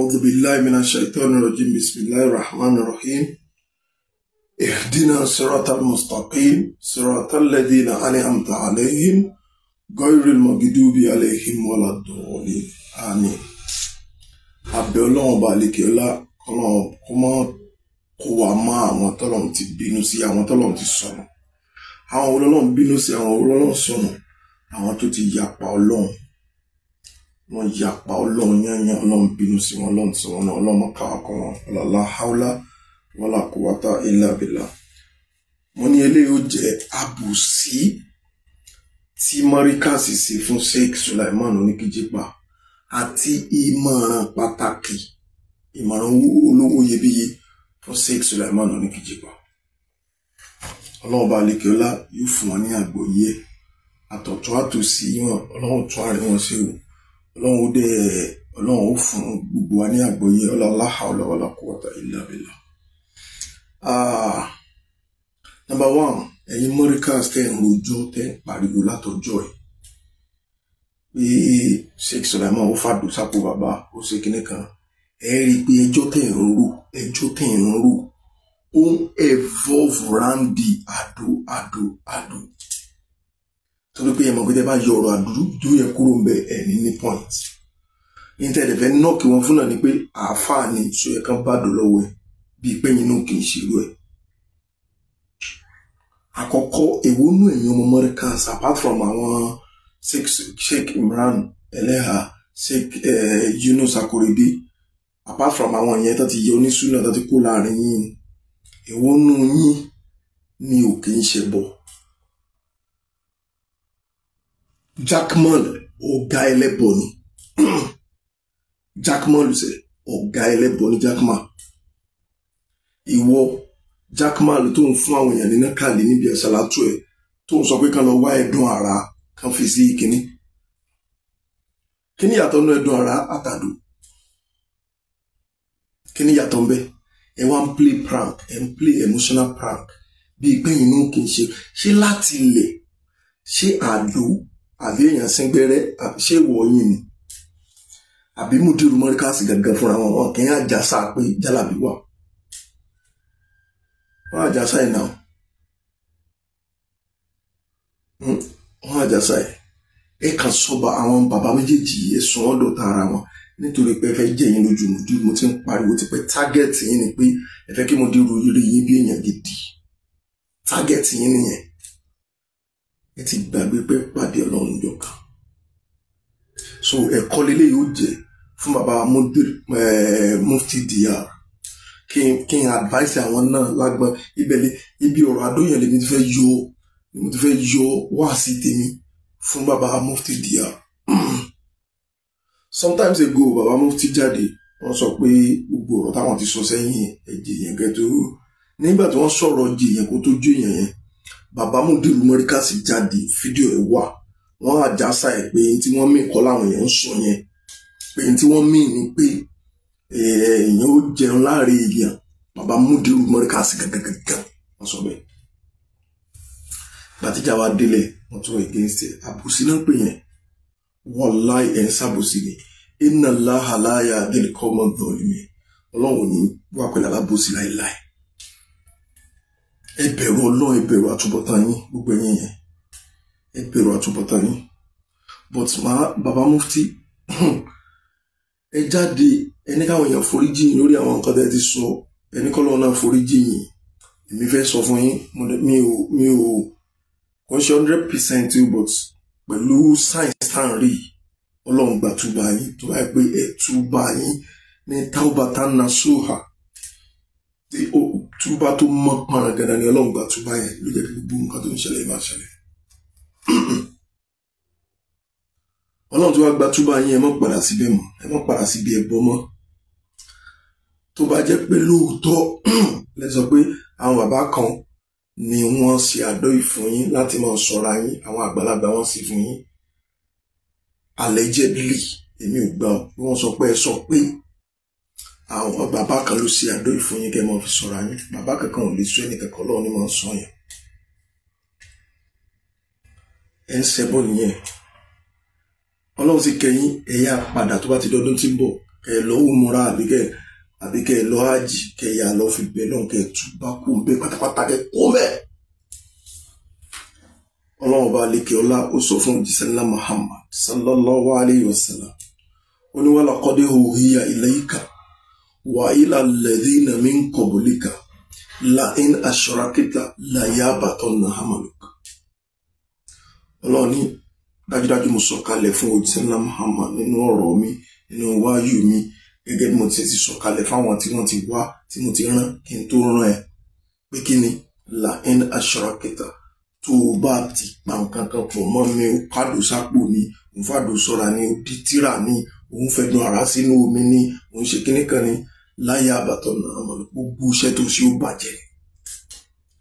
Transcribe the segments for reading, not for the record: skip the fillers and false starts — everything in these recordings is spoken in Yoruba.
أعوذ بالله من الشيطان الرجيم بسم الله الرحمن الرحيم اهدنا الصراط المستقيم صراط الذين أنعمت عليهم غير المغضوب عليهم ولا الضالين آمين. Abẹ́ Ọlọ́run bá lékè ọlá Ọlọ́run kó má kó wa mọ́ àwọn tọ́lọ́run ti bínú sí, àwọn tọ́lọ́run ti sọnù. Àwọn Ọlọ́run bínú sí, àwọn Ọlọ́run sọnù, àwọn tó ti yapa Ọlọ́run. Wọ́n yapa Ọlọ́run yányán, Ọlọ́run bínú sí wọn, Ọlọ́run tí wọn náà, Ọlọ́run káwá kọ́ wọn. La hawla wala quwwata illa billah. Wọ́n ní eléyìí ó jẹ́ àbòsí tí Mọ́ríkàsì sí fún Sheikh Sulaiman Oníkíjípà àti ìmọ̀ràn pàtàkì, ìmọ̀ràn olówó iyebíye fún Sheikh Sulaiman Oníkíjípà. Ọlọ́run bá lékè ọlá yóò fún wọn ní àgbọ́yé àtọ̀tún àtòsí wọn, Ọlọ́run tún àárín wọn sí o. Ọlọ́run ó fún gbogbo wa ní àgbọ́yé la hawla wala quwwata illa billah. Number one, ẹ̀yin Mọ́ríkàsì tẹ́ ń rojọ́ tẹ́ ń pariwo látọjọ́ ẹ̀ pé Sheikh Sulaiman ó fàdó sápò bàbá ó ṣe kinní kan, ẹ rí i pé ẹjọ́ tẹ́ ń rò ó ń evolve round the àdó torí pé ẹmọ pé bá yọ ọ̀rọ̀ àdúró yẹ kúrò ń bẹ ẹni ní point ní tẹ́lẹ̀ fẹ́ nọ́ọ̀kì wọn fún náà ni pé àáfàá ni so yẹ kán bá dò lọ́wọ́ ẹ̀ bíi pé yín náà kì í ṣerú ẹ̀. Àkọ́kọ́ èwo nú ẹ̀yin ọmọ Mọ́ríkàsì apart from àwọn Sheikh Imran Eleha, Sheikh Yunus Akorede, apart from àwọn yẹn tó ti yẹ onísùnà tó ti kó láàrin yín, èwo nú yín ni ò kì í ṣe bọ̀. Jackman ọ̀gá ẹlẹ́bọ ni Jackman ló ṣe ọ̀gá ẹlẹ́bọ ni Jackman. Ìwọ Jackman tó ń fún àwọn èèyàn nínú kàlí níbi àṣàlátú ẹ̀ tó ń sọ pé kán lọ wá ẹ̀dùn ara kan fi sí kíní yàtọ̀ nú ẹ̀dùn ara àtàdù, kíní yàtọ̀ ń bẹ. Ẹ wá ń play prank, ẹ ń play emotional prank bíi pé inú kì í ṣe láti ilẹ̀, ṣé àdó àbí èèyàn síngbẹ́rẹ́ àbí ṣé wọ̀nyí ni àbí Mudiru Mọ́ríkàsì gangan fúnra wọn kì í àjàsà pé jálàbí wà wọ́n àjàsà ẹ̀ náà wọ́n àjàsà ẹ̀ kàn sọ́ba àwọn bàbá méjèèjì ẹ̀sùn ọ̀dọ̀ tààrà wọn nítorí pé ẹ fẹ́ jẹ́ yín lójú Mudiru. Mo ti ń pariwo ti pé tágẹ́ẹ̀tì yín ni pé ẹ fẹ́ kí Mudiru rí yín bí èèyàn gidi, tágẹ́ẹ̀tì yín nìyẹn. Ẹ ti gbàgbé pé pàdé Ọlọ́run jọ kan. So ẹ̀kọ́ lélẹ̀ yóò jẹ́ fún bàbá Mufti Diyar kí n advice àwọn náà lágbọ́n ibi ọ̀rọ̀ àdóyàn lèmi ti fẹ́ yọ wá sí tèmi fún bàbá Mufti Diyar. Sometimes ago bàbá Mufti jáde wọ́n sọ pé gbogbo ọ̀rọ̀ táwọn ti sọ sẹ́yìn ẹ̀jẹ̀ yẹn gẹ́tò nígbà tí wọ́n sọ̀rọ̀ jẹ yẹn kó tó jó yẹn bàbá Mudiru Mọ́ríkàsì jáde fídíò ẹ̀ wà, wọ́n àjàsà ẹ̀ pé tí wọ́n mí kọ́ láwọn èèyàn ń sọ yẹn pé tí wọ́n mí ni pé èèyàn ó jẹun láàrin èèyàn. Bàbá Mudiru Mọ́ríkàsì gàgàgàgà wọ́n sọ bẹ́ẹ̀. Bàtíjà wa délẹ̀ wọ́n tún against ẹ̀ àbòsí náà pè yẹn wallahi ẹ̀ ń sàbòsí ni inna Allaha la yahdil qawma adh-dhalimin. Ọlọ́run ní wà pẹ̀lú alábòsí láìláì. Ẹ bẹ̀rù Ọlọ́run, ẹ bẹ̀rù àtúbọ̀tán yín, gbogbo ẹ̀yin yẹn ẹ bẹ̀rù àtúbọ̀tán yín. But bàbá Mufti ẹ jáde ẹni káwọn èèyàn foríjì yín lórí àwọn nǹkan tẹ́ ti sọ, ẹni kọ́ lọ́wọ́ náà foríjì yín. Èmi fẹ́ sọ fún yín mi ò kò ṣe 100% but pẹ̀lú science tán rí Ọlọ́run gbà túbà yín tó báyìí pé ẹ túbà yín ní taubatan nasuha, túbà tó mọ́ paragada ni Ọlọ́run gbà túbà yẹn ló jẹ́ kí gbogbo nǹkan tó ń ṣẹlẹ̀ máa ṣẹlẹ̀. Ọlọ́run tó wá gbà túbà yín ẹ má padà síbẹ̀ mọ́, ẹ má padà síbi ẹbọ mọ́. Tó bá jẹ́ pé lóòótọ́ lẹ sọ pé àwọn bàbá kan ni wọ́n ṣe àdó ìfún yín láti máa ṣọ́ra yín, àwọn àgbàlagbà wọ́n sì fún yín allegedly, èmi ò gbà bí wọ́n sọ pé ẹ sọ pé àwọn bàbá kan ló ṣe àdó ìfún yín kẹ́ máa fi ṣọ́ra yín. Bàbá kankan ò lè sọ ẹnìkankan, Ọlọ́run ni máa ń sọ yẹn. Ẹ ń ṣẹbọ nìyẹn. Ọlọ́run sì kẹ́yìn ẹ̀yà padà tó bá ti dọdún tí ń bọ̀ kẹ́ lọ umura àbí kẹ́ lọ hajj kẹ́ yà lọ fi bẹ̀ lọ́n kẹ́ túbá kú ń bẹ pátápátá kẹ́ kó bẹ́ẹ̀. Ọlọ́run bá lékè ọlá ó sọ fún òjíṣẹ́ ńlá Muhammad sallallahu alayhi wa sallam ó ní wa laqad uhiya ilayka wa ila alladhina min qablika la in ashrakta la yahbatanna amaluka. Ọlọ́run ní dájúdájú mo sọ̀kalẹ̀ fún òjíṣẹ́ ńlá Muhammad nínú ọ̀rọ̀ mi nínú wáyù mi gẹ́gẹ́ bí mo ti sọ̀kalẹ̀ fáwọn tí wọ́n ti wá tí mo ti rán kí n tó rán ẹ pé kí ni la in ashrakta tó o bá ti pa nǹkan kan pọ̀ mọ́ mi ó kádò sápò ni òun fàdò sọ́ra ni ó di tíra ni òun fẹ̀dùn ara sínú omi ni òun ṣe kíní kan ni láyé àbàtọ̀nà àmọ́ gbogbo iṣẹ́ tó ṣe ó bàjẹ́.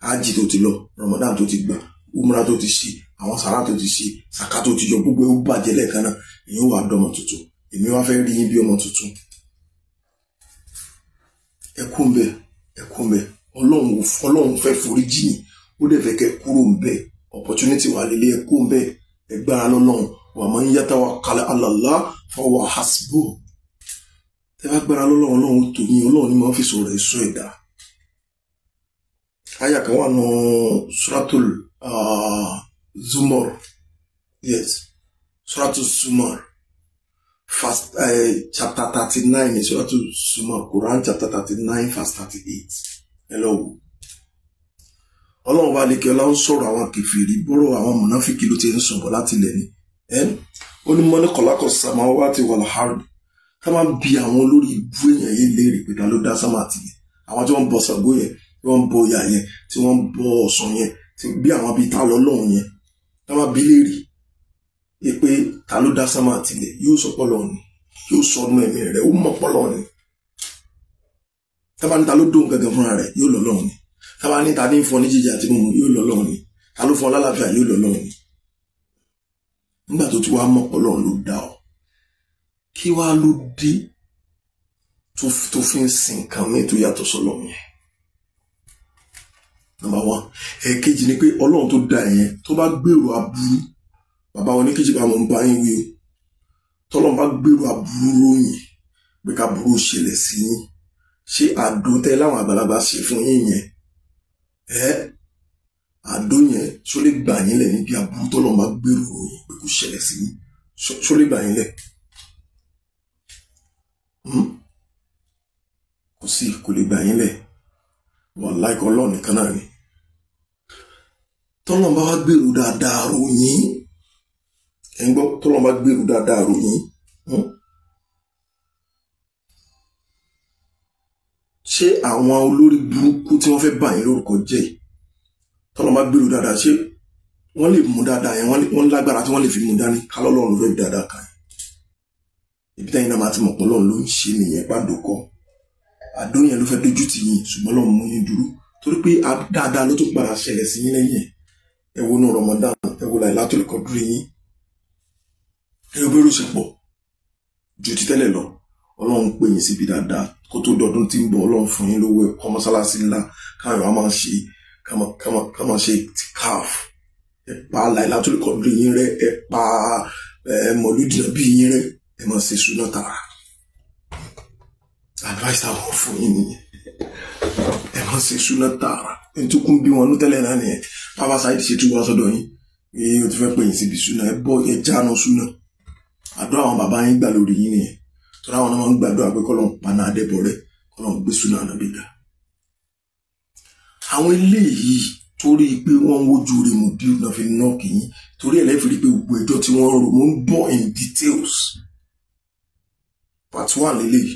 Ájì tó ti lọ, Ramadan tó ti gbà, umra tó ti ṣe, àwọn sàrà tó ti ṣe, sàká tó ti yọ, gbogbo ó bàjẹ́ lẹ́ẹ̀kan náà. Èyí ó wà dọ́mọ tuntun, èmi wá fẹ́ rí yín bí ọmọ tuntun. Ẹ kú ń bẹ̀, ẹ kú ń bẹ̀. Ọlọ́run fẹ́ foríjì yín, ó dẹ̀ fẹ́ kẹ́ kúrò ń bẹ̀. Opportunity wà lélẹ̀, ẹ kú ń bẹ̀. Ẹ gbára lọ́lọ́run, wa man yatawakkal ala Allah fahuwa hasbuh. Tẹ bá gbára lọ́lọ́run, Ọlọ́run tó yín, Ọlọ́run ni máa fi sọ̀rọ̀ ẹ̀sọ́ ẹ̀dá. Aya kan wà nù Suratul Zumar. Yes. Suratul Zumar. Chapter 39 in Suratul Zumar. Quran chapter 39 verse 38. Hello. Ọlọ́run bá lè kí ọlá ń sọ̀rọ̀ àwọn kèfèrí bọ́rọ̀ àwọn mùnáfíkì ló ti ń sọ̀bọ̀ láti ilẹ̀ ni. Ó ní mọ́ ní kọ̀lákọ̀ samawati wal ard. Ká máa bi àwọn olórí ibú èèyàn yìí léèrè pé ta ló dá sámà àtìlẹ̀. Àwọn tí wọ́n ń bọ Ṣàngó yẹn, tí wọ́n ń bọ Ọya yẹn, tí wọ́n ń bọ Ọ̀ṣun yẹn, bí àwọn bíi ta lọ́lọ́run yẹn. Ká máa bi léèrè pé ta ló dá sámà àtìlẹ̀, yóò sọ pọ́lọ́ ni, yóò sọ ọdún ẹ̀mí rẹ̀, ó mọ̀ pọ́lọ́ ni. Tá bá ní ta ló dóhùn gangan fúnra rẹ̀, yóò lọ́lọ́run ni. Tá bá ní ta ní fún ní jíjẹ àti mímu, yóò lọ́lọ́run ni. Ta ló fún ọ lálàáfíà, yóò lọ́lọ́run ni. Nígbà tó ti wá mọ̀ pọ́lọ́ ló dá ọ, kí wá ló dé tó fi ń sin nǹkan mi tó yàtọ̀ sọ́lọ́run yẹn. Number one. Èkejì ni pé Ọlọ́run tó dá yẹn tó bá gbèrò aburú, bàbá wọn ní kejì bá wọn bá yín wí o. Tọ́lọ́run bá gbèrò aburú lóyìn pé ká burú ṣẹlẹ̀ sí yín. Ṣé àdó tẹ láwọn àgbàlagbà ṣe fún yín yẹn? Àdó yẹn ṣó lè gbà yín lẹ̀ níbi aburú tọ́lọ́run bá gbèrò lóyìn pé kó ṣẹlẹ̀ sí yín? Ṣó lè gbà yín lẹ̀? Kò lè gbà yín lẹ̀. Wallahi Ọlọ́run nìkan náà ni. Tọ́lọ́run bá wá gbèrò dáadáa ròyìn, ẹ̀ ń gbọ́, tọ́lọ́run bá gbèrò dáadáa ròyìn, ṣé àwọn olórí burúkú tí wọ́n fẹ́ bà yín lórúkọ jẹ́, tọ́lọ́run bá gbèrò dáadáa, ṣé wọ́n lè mú dáadáa yẹn, wọ́n lágbára tí wọ́n lè fi mú dání kálọ́lọ́run ló fẹ́ dáadáa kan. Ibi tẹ́yìn náà máa ti mọ̀ pé Ọlọ́run ló ń ṣe nìyẹn pàdókọ́. Àdó yẹn ló fẹ́ dojú tì yín, ṣùgbọ́n Ọlọ́run mú yín dúró torí pé dáadáa ló tún padà ṣẹlẹ̀ sí yín lẹ́yìn. Ẹ wo nù Ramadan, ẹ wo Lailatul Qadr yín, ẹ wo bẹ́rù ṣe pọ̀ ju ti tẹ́lẹ̀ lọ. Ọlọ́run pè yín síbi dáadáa kó tó dọdún tí ń bọ̀. Ọlọ́run fún yín lówó ẹ̀kọ́ mọ́sálásí ńlá káwọn á máa ṣe ká máa ṣe tìkáf. Ẹ pa Lailatul Qadr yín rẹ́, ẹ pa Mọ̀lúdì Nàbí yín rẹ́, ẹ máa ṣe súnà tààrà. Advice ta wọ́n fún yín nìyẹn. Ẹ máa ṣe súnà tààrà. Ẹni tó kún bí wọn ló tẹ́lẹ̀ náà nìyẹn. Bàbá Saheed ṣe tún wá sọ́dọ̀ yín. O ti fẹ́ pè yín síbi súnà, ẹ bọ́ ẹ jánu súnà. Àdúrà àwọn bàbá yín gbà lórí yín nìyẹn. Tọ́lá àwọn náà máa ń gbàdúrà pé kọ́lọ́n paná adébọ̀ rẹ̀, kọ́lọ́n gbé súnà Ànábì ga. Àwọn eléyìí torí pé wọ́n ń wojú rẹ̀ mú bí náà fi náà kì í. Torí ẹ̀lẹ́fì rí pé gbogbo ẹjọ́ tí wọ́n rò, mo ń bọ̀ in details. Part 1 lélẹ́yìí.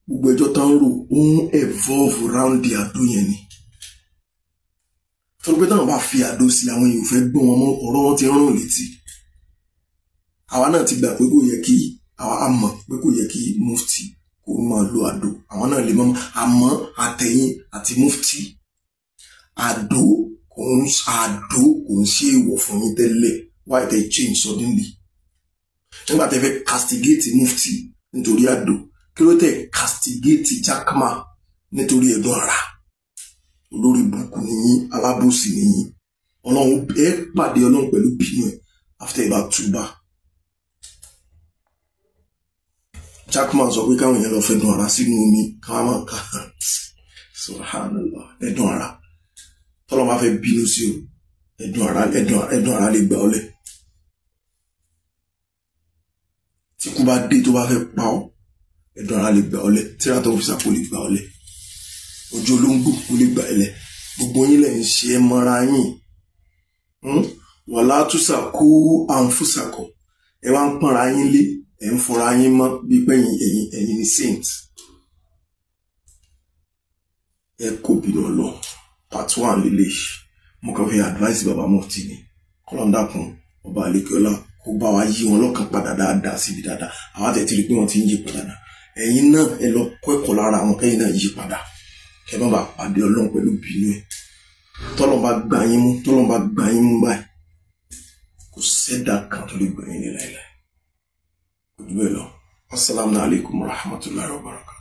Gbogbo ẹjọ́ tán rò ó ń evolve around the àdó yẹn ni. Torí pé táwọn bá fi àdó sí àwọn èèyàn fẹ́ gbọ́ wọn mọ́, ọ̀rọ̀ wọn ti rán létí. Àwa náà ti gbà pé kò yẹ kí àwa á mọ̀ pé kò yẹ kí mufti kó máa lo àdó. Àwọn náà lè mọ̀ àmọ́ àtẹ̀yìn àti mufti àdó kò ń ṣe èèwọ̀ fún yín tẹ́lẹ̀. Why they change suddenly? Nígbà tẹ́ fẹ́ castigate mufti nítorí àdó, kí ló tẹ̀ castigate Jakma nítorí ẹ̀dùn ara? Olórí burúkú nìyí, alábòsí nìyí. Ọlọ́run ẹ pàdé Ọlọ́run pẹ̀lú bínú ẹ̀ after ìbá túbà. Jackman sọ pé káwọn èèyàn lọ fẹ́ dùn ara sínú omi káwọn máa ká subhanallah ẹ̀dùn ara tọ́lọ́ máa fẹ́ bínú sí o ẹ̀dùn ara lè gbà ọlẹ̀ tí kú bá dé tó bá fẹ́ pa ọ́ ẹ̀dùn ara lè gbà ọlẹ̀ tíra tó fi sàpò lè gbà ọlẹ̀ ojú olóńgbò ó lè gbà ẹlẹ̀ gbogbo yín lẹ̀ ń ṣe ẹ mọ́ra yín wala tusaku anfusakum ẹ wá ń pọ́nra yín lé ẹ ń fọra yín mọ́ bí pẹ́yìn ẹ̀yin ní saint ẹ kò bínú lọ part 1 lélẹ̀ mo kàn fi advice bàbá Mufti ni kọ́lọ́ndàkùn ọba àlekèọlá kó bá wa yí wọn lọ́kàn padà dáadáa síbi dáadáa àwọn àtẹ̀tí rí pé wọ́n ti ń yí padà náà ẹ̀yin náà ẹ lọ kọ́ ẹ̀kọ́ lára àwọn kẹ́yìn náà yí padà kẹ́ má bàa pàdé ọlọ́run pẹ̀lú bínú ẹ̀ tọ́lọ́n bá gbà yín mú báyìí kò sẹ́dá kan tó lè gbà yín ní láìláì kò jù bẹ́ẹ̀ lọ. Assalamu alaikum warahmatullahi wabarakatuh.